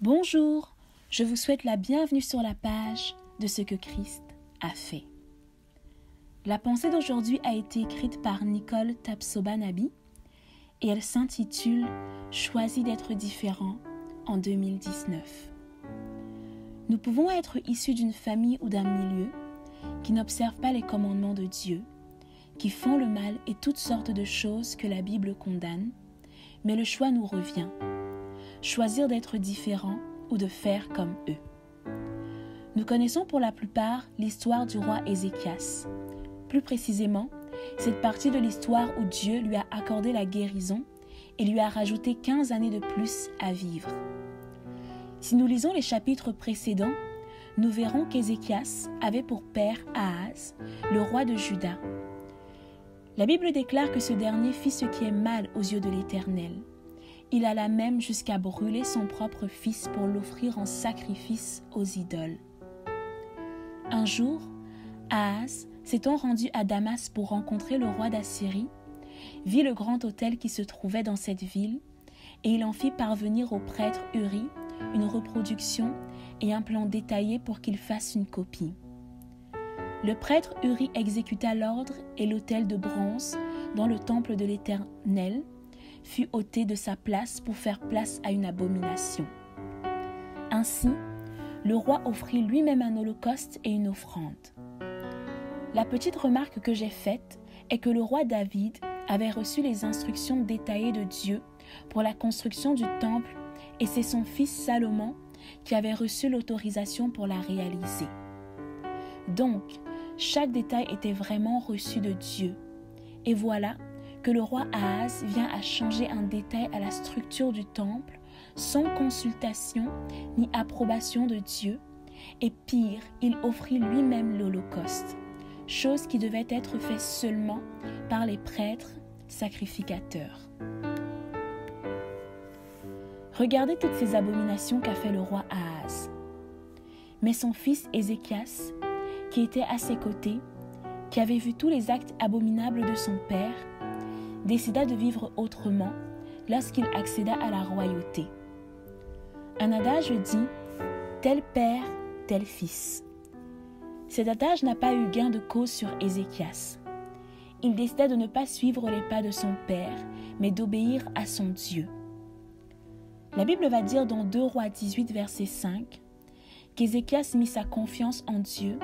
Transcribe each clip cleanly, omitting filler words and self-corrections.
Bonjour, je vous souhaite la bienvenue sur la page de ce que Christ a fait. La pensée d'aujourd'hui a été écrite par Nicole Tapsobanabi et elle s'intitule « Choisis d'être différent en 2019 ». Nous pouvons être issus d'une famille ou d'un milieu qui n'observent pas les commandements de Dieu, qui font le mal et toutes sortes de choses que la Bible condamne, mais le choix nous revient. Choisir d'être différent ou de faire comme eux. Nous connaissons pour la plupart l'histoire du roi Ézéchias. Plus précisément, cette partie de l'histoire où Dieu lui a accordé la guérison et lui a rajouté 15 années de plus à vivre. Si nous lisons les chapitres précédents, nous verrons qu'Ézéchias avait pour père Ahaz, le roi de Juda. La Bible déclare que ce dernier fit ce qui est mal aux yeux de l'Éternel. Il alla même jusqu'à brûler son propre fils pour l'offrir en sacrifice aux idoles. Un jour, Ahaz, s'étant rendu à Damas pour rencontrer le roi d'Assyrie, vit le grand autel qui se trouvait dans cette ville, et il en fit parvenir au prêtre Uri une reproduction et un plan détaillé pour qu'il fasse une copie. Le prêtre Uri exécuta l'ordre et l'autel de bronze dans le temple de l'Éternel fut ôté de sa place pour faire place à une abomination. Ainsi, le roi offrit lui-même un holocauste et une offrande. La petite remarque que j'ai faite est que le roi David avait reçu les instructions détaillées de Dieu pour la construction du temple et c'est son fils Salomon qui avait reçu l'autorisation pour la réaliser. Donc, chaque détail était vraiment reçu de Dieu. Et voilà que le roi Ahaz vient à changer un détail à la structure du temple sans consultation ni approbation de Dieu, et pire, il offrit lui-même l'holocauste, chose qui devait être faite seulement par les prêtres sacrificateurs. Regardez toutes ces abominations qu'a fait le roi Ahaz. Mais son fils Ézéchias, qui était à ses côtés, qui avait vu tous les actes abominables de son père, décida de vivre autrement lorsqu'il accéda à la royauté. Un adage dit « tel père, tel fils ». Cet adage n'a pas eu gain de cause sur Ézéchias. Il décida de ne pas suivre les pas de son père, mais d'obéir à son Dieu. La Bible va dire dans 2 Rois 18, verset 5, qu'Ézéchias mit sa confiance en Dieu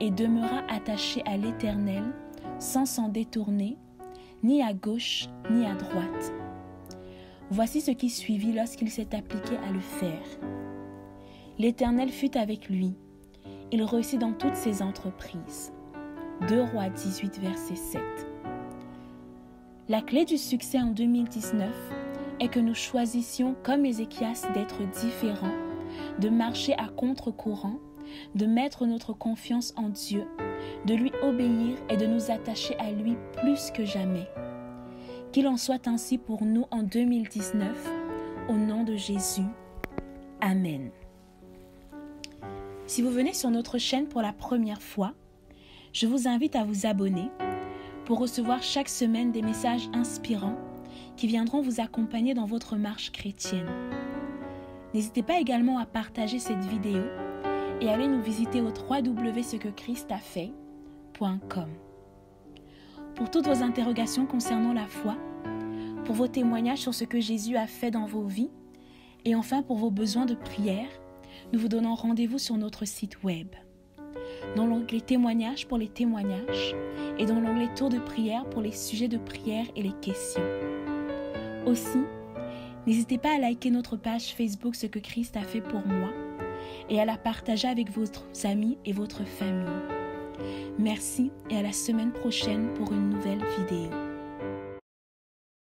et demeura attaché à l'Éternel sans s'en détourner, ni à gauche ni à droite. Voici ce qui suivit lorsqu'il s'est appliqué à le faire. L'Éternel fut avec lui. Il réussit dans toutes ses entreprises. 2 Rois 18, verset 7. La clé du succès en 2019 est que nous choisissions comme Ézéchias d'être différents, de marcher à contre-courant, de mettre notre confiance en Dieu, de lui obéir et de nous attacher à lui plus que jamais. Qu'il en soit ainsi pour nous en 2019, au nom de Jésus. Amen. Si vous venez sur notre chaîne pour la première fois, je vous invite à vous abonner pour recevoir chaque semaine des messages inspirants qui viendront vous accompagner dans votre marche chrétienne. N'hésitez pas également à partager cette vidéo et allez nous visiter au www.cequechristafait.com. Pour toutes vos interrogations concernant la foi, pour vos témoignages sur ce que Jésus a fait dans vos vies, et enfin pour vos besoins de prière, nous vous donnons rendez-vous sur notre site web. Dans l'onglet témoignages pour les témoignages et dans l'onglet tour de prière pour les sujets de prière et les questions. Aussi, n'hésitez pas à liker notre page Facebook Ce que Christ a fait pour moi et à la partager avec votre amis et votre famille. Merci et à la semaine prochaine pour une nouvelle vidéo.